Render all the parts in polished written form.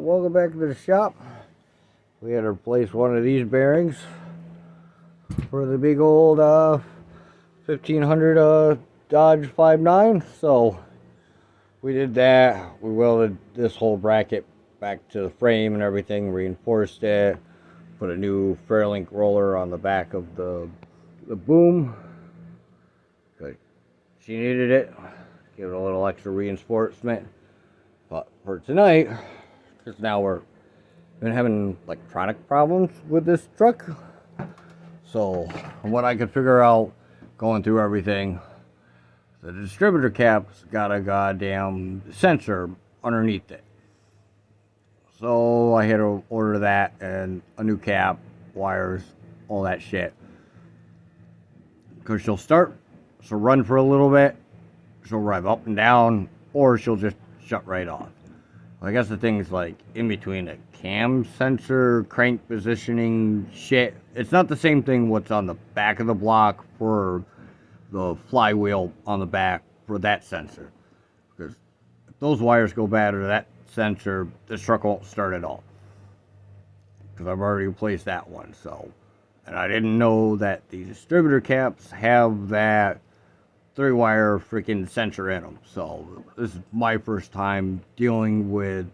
Welcome back to the shop. We had to replace one of these bearings for the big old 1500 Dodge 5.9. So we did that. We welded this whole bracket back to the frame and everything, reinforced it, put a new Fairlink roller on the back of the boom. Good. She needed it. Give it a little extra reinforcement. But for tonight, because now we're been having electronic problems with this truck. So from what I could figure out going through everything, the distributor cap's got a goddamn sensor underneath it. So I had to order that and a new cap, wires, all that shit. Because she'll run for a little bit, she'll rev up and down, or she'll just shut right off. I guess the thing's in between a cam sensor, crank positioning shit. It's not the same thing what's on the back of the block for the flywheel on the back for that sensor. Because if those wires go bad or that sensor, this truck won't start at all. Because I've already replaced that one. So, and I didn't know that the distributor caps have that 3-wire freaking sensor in them. So this is my first time dealing with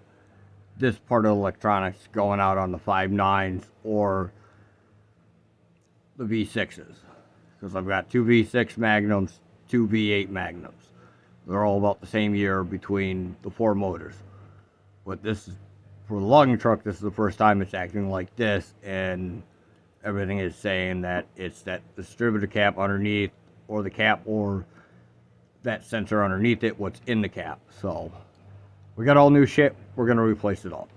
this part of electronics going out on the 5.9s or the V6s. Because I've got 2 V6 Magnums, 2 V8 Magnums. They're all about the same year between the 4 motors. But this is, for the logging truck, this is the first time it's acting like this, and everything is saying that it's that distributor cap underneath, or the cap, or that sensor underneath it, what's in the cap. So we got all new shit. We're gonna replace it all.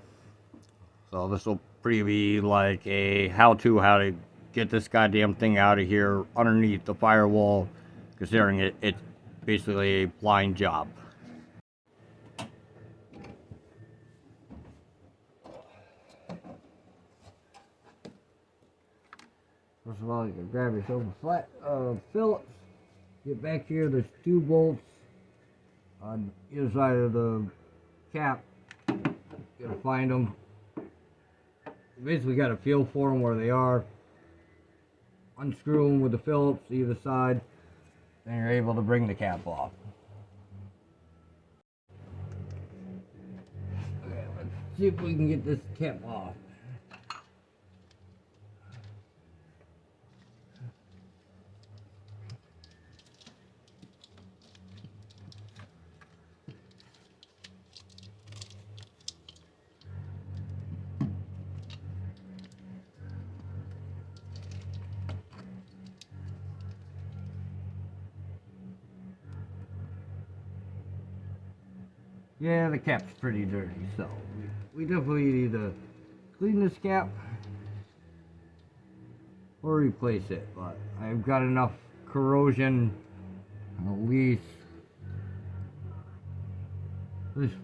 So this will pretty be like a how to get this goddamn thing out of here underneath the firewall, considering it's basically a blind job. First of all, you can grab yourself a flat Phillips. Get back here, there's 2 bolts on either side of the cap. Gotta find them. You basically got a feel for them where they are. Unscrew them with the Phillips either side, then you're able to bring the cap off. Okay, let's see if we can get this cap off. Yeah, the cap's pretty dirty, so we definitely need to clean this cap or replace it. But I've got enough corrosion, at least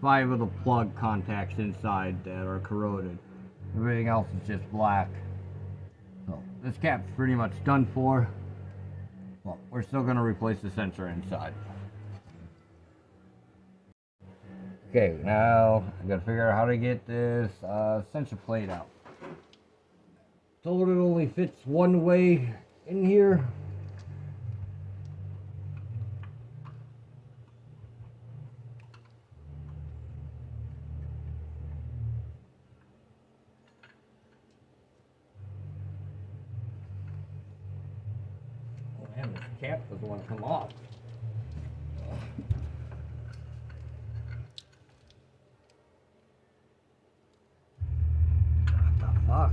5 of the plug contacts inside that are corroded. Everything else is just black. So this cap's pretty much done for. Well, we're still going to replace the sensor inside. Okay, now I gotta figure out how to get this sensor plate out. Told it only fits one way in here. Oh man, this cap doesn't want to come off. Fuck.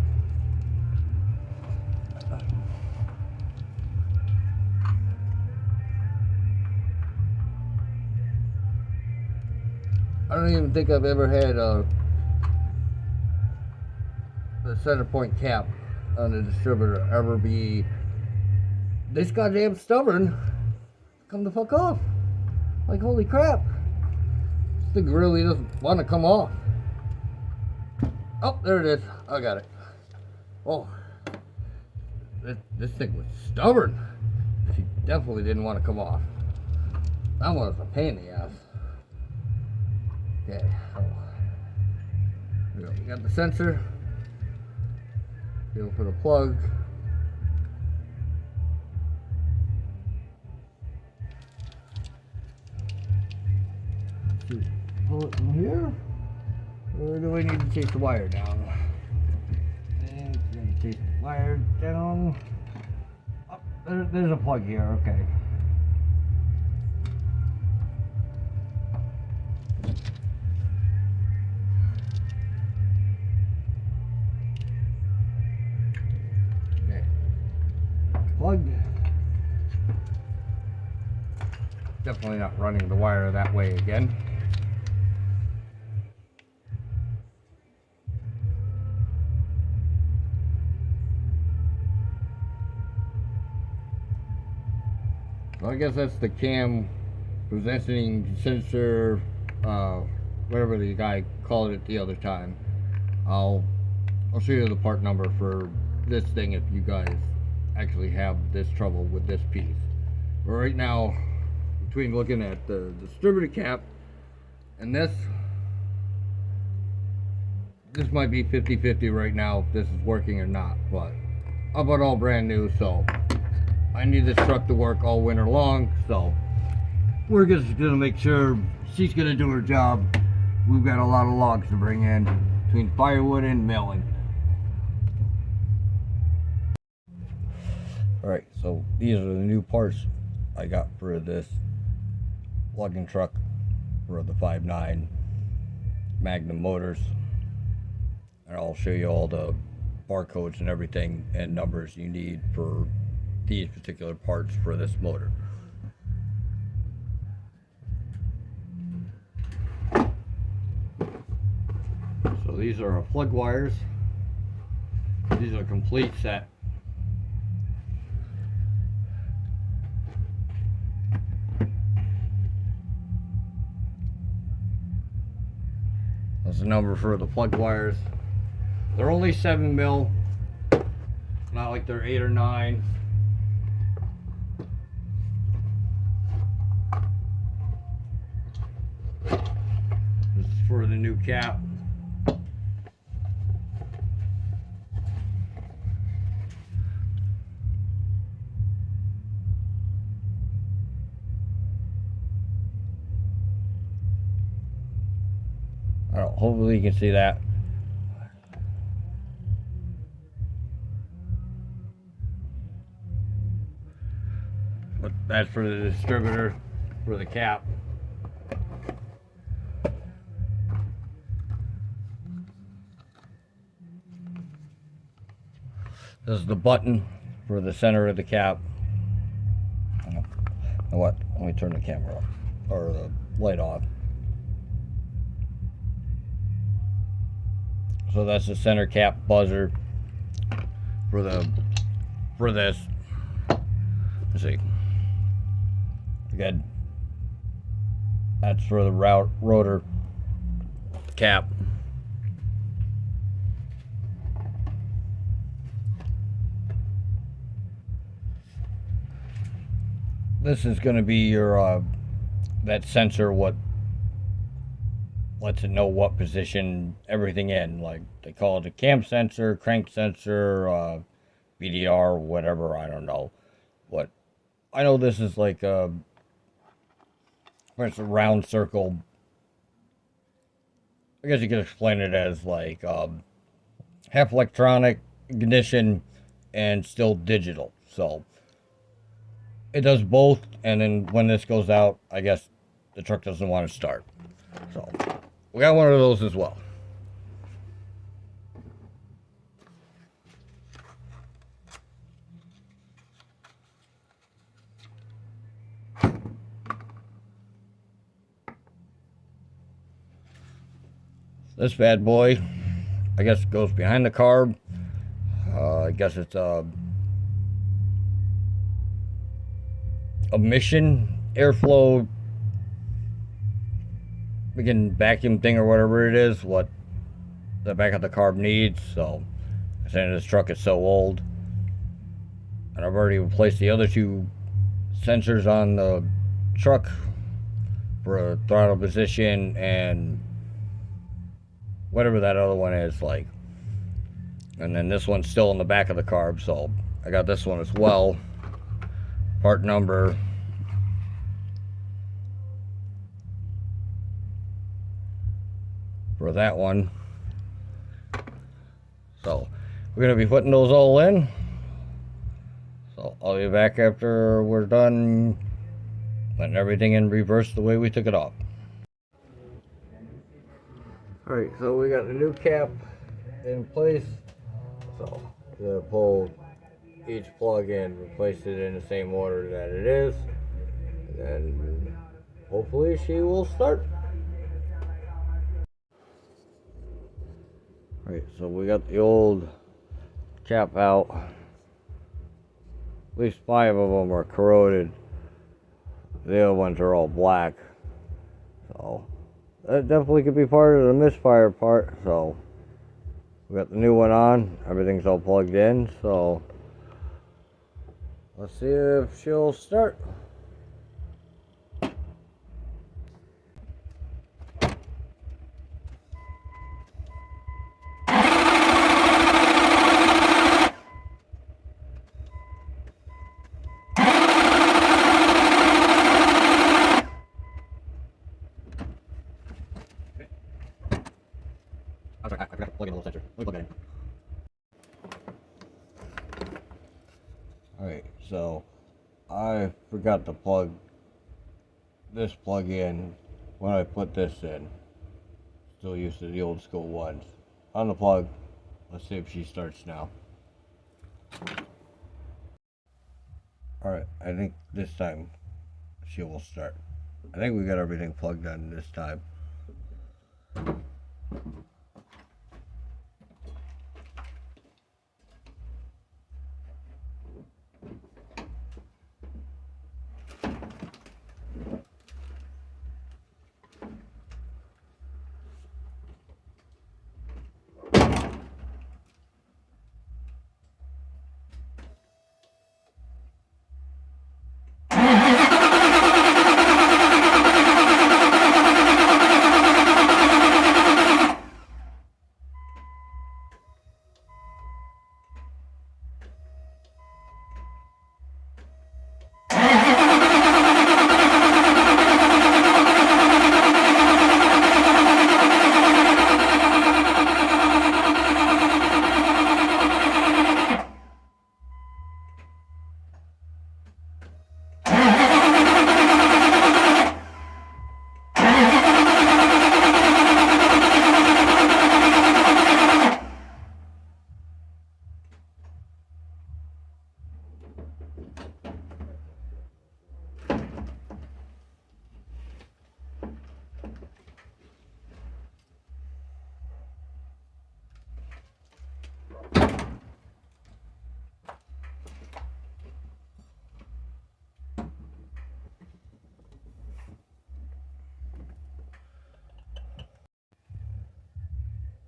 I don't even think I've ever had the center point cap on the distributor ever be this goddamn stubborn. Come the fuck off. Like, holy crap. This thing really doesn't want to come off. Oh, there it is. I got it. Oh, this thing was stubborn. She definitely didn't want to come off. That one was a pain in the ass. Okay. So We got the sensor. Feel for the plug. Pull it from here. Or do we need to chase the wire down? And we're going to chase the wire down. Oh, there's a plug here, okay. Okay. Plug. Definitely not running the wire that way again. So I guess that's the cam positioning sensor, whatever the guy called it the other time. I'll show you the part number for this thing if you guys actually have this trouble with this piece. But right now, between looking at the distributor cap and this might be 50-50 right now if this is working or not, but I bought all brand new, so I need this truck to work all winter long, so we're just gonna make sure she's gonna do her job. We've got a lot of logs to bring in between firewood and mailing. Alright, so these are the new parts I got for this lugging truck for the 5.9 Magnum motors. And I'll show you all the barcodes and everything and numbers you need for these particular parts for this motor. So these are our plug wires. These are a complete set. That's the number for the plug wires. They're only 7 mil, not like they're 8 or 9. This is for the new cap. I don't know, hopefully you can see that. But that's for the distributor, for the cap. This is the button for the center of the cap. You know what? Let me turn the camera off, or the light off. So that's the center cap buzzer for this. Let's see. Again, that's for the rotor cap. This is going to be your that sensor, what lets it know what position everything in. Like they call it a cam sensor, crank sensor, BDR, whatever, I don't know. But I know this is like it's a round circle. I guess you could explain it as like half electronic ignition and still digital. So it does both, and then when this goes out, I guess the truck doesn't want to start. So we got one of those as well. This bad boy, I guess, goes behind the carb. I guess it's a emission airflow, again, vacuum thing or whatever it is, what the back of the carb needs. So I'm saying this truck is so old, and I've already replaced the other two sensors on the truck for a throttle position and whatever that other one is like. And then this one's still in the back of the carb, so I got this one as well. Part number for that one. So we're gonna be putting those all in. So I'll be back after we're done putting everything in reverse the way we took it off. Alright, so we got the new cap in place. So we're gonna pull each plug in, replace it in the same order that it is, and hopefully she will start. Alright, so we got the old cap out. At least 5 of them are corroded. The other ones are all black. So that definitely could be part of the misfire part. So we got the new one on. Everything's all plugged in. So let's see if she'll start. I'm sorry, I forgot to plug in a little sensor. Let me plug that in. Alright, so I forgot to plug this plug in when I put this in. Still used to the old school ones. On the plug. Let's see if she starts now. Alright, I think this time she will start. I think we got everything plugged in this time.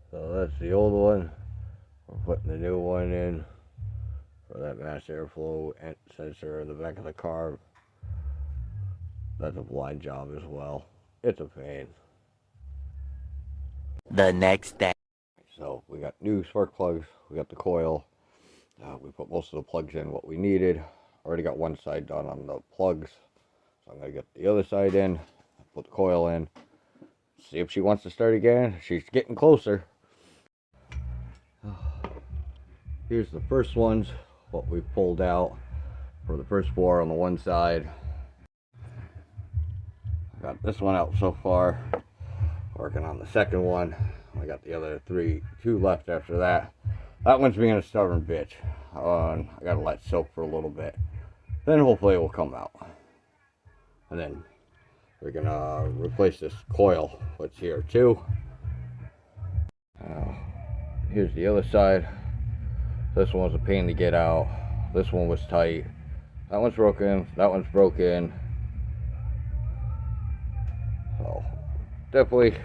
So that's the old one. We're putting the new one in for that mass airflow sensor in the back of the car. That's a blind job as well. It's a pain. The next day. So we got new spark plugs. We got the coil. We put most of the plugs in what we needed. Already got one side done on the plugs. So I'm going to get the other side in. Put the coil in. See if she wants to start again. She's getting closer. Here's the first ones, what we pulled out for the first 4 on the one side. Got this one out so far. Working on the second one. I got the other 2 left after that. That one's being a stubborn bitch. I gotta let it soak for a little bit. Then hopefully it will come out. And then we're gonna replace this coil, what's here too. Here's the other side. This one was a pain to get out. This one was tight. That one's broken. That one's broken. So definitely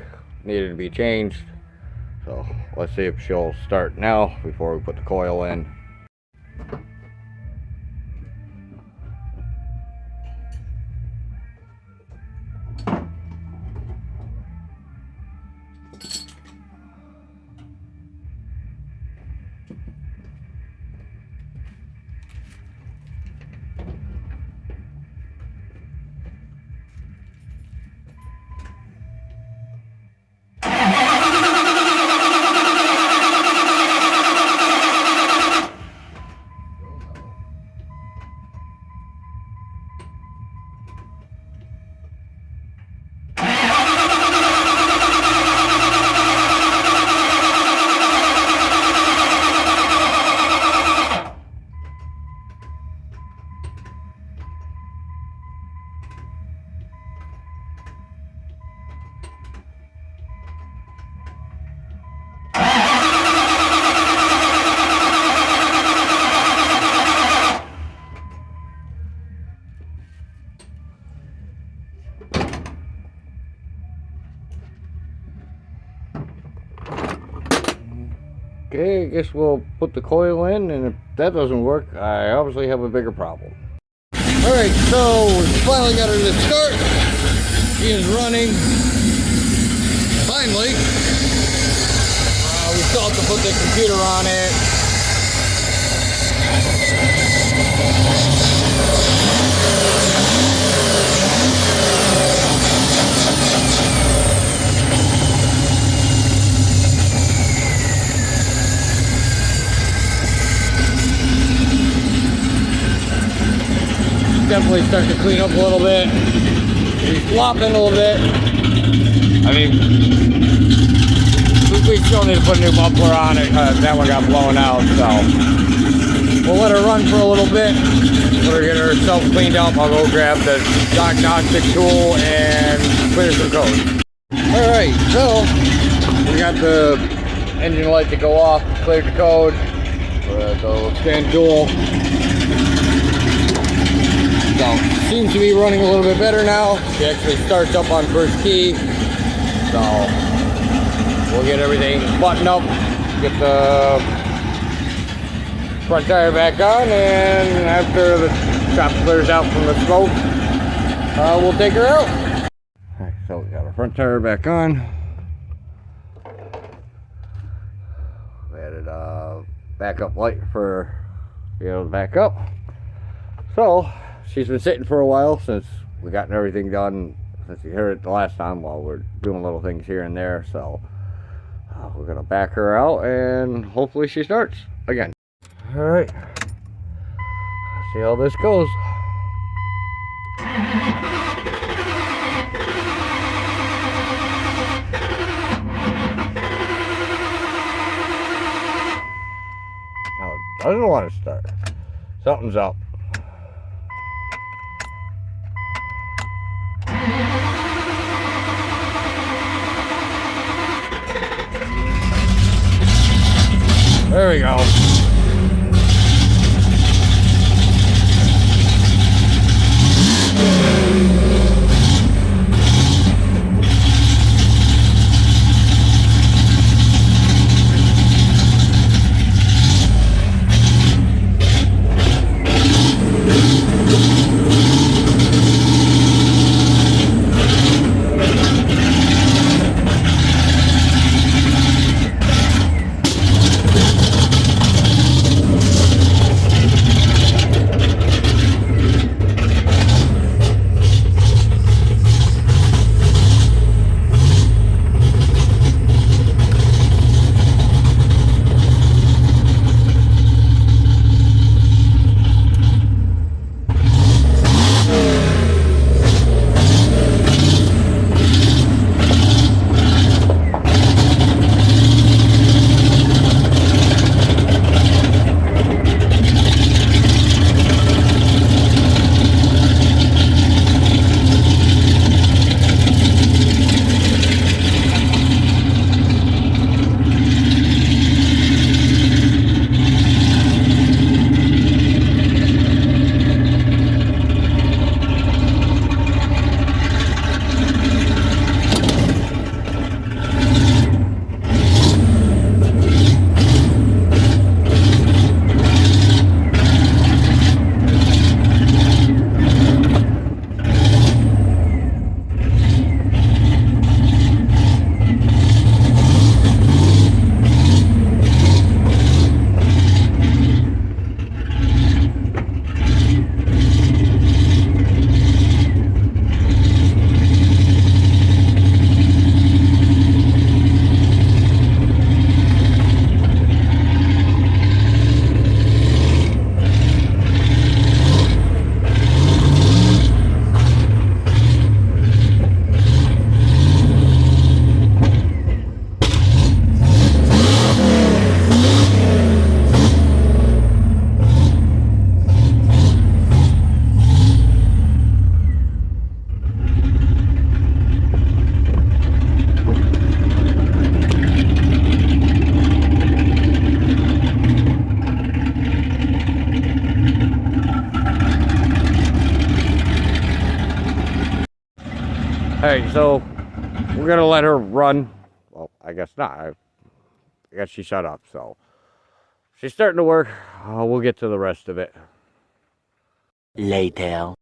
needed to be changed. So let's see if she'll start now before we put the coil in. guess we'll put the coil in, and if that doesn't work, I obviously have a bigger problem. Alright, so we finally got her to start. She is running. Finally. We still have to put the computer on it. Definitely starting to clean up a little bit. He's flopping a little bit. I mean, we still need to put a new muffler on it because that one got blown out, so we'll let her run for a little bit. Let her get herself cleaned up. I'll go grab the diagnostic tool and clear some code. Alright, so we got the engine light to go off, cleared the code. The scan tool. So, seems to be running a little bit better now. She actually starts up on first key. So, we'll get everything buttoned up, get the front tire back on, and after the shop clears out from the smoke, we'll take her out. Alright, so we got our front tire back on. We added a backup light for be able to back up. So, she's been sitting for a while since we gotten everything done, since you heard it the last time while we're doing little things here and there. So we're gonna back her out and hopefully she starts again. All right, let's see how this goes. No, it doesn't want to start. Something's up. There we go. Hey, so we're gonna let her run. Well, I guess not. I guess she shut up. So she's starting to work. We'll get to the rest of it Later.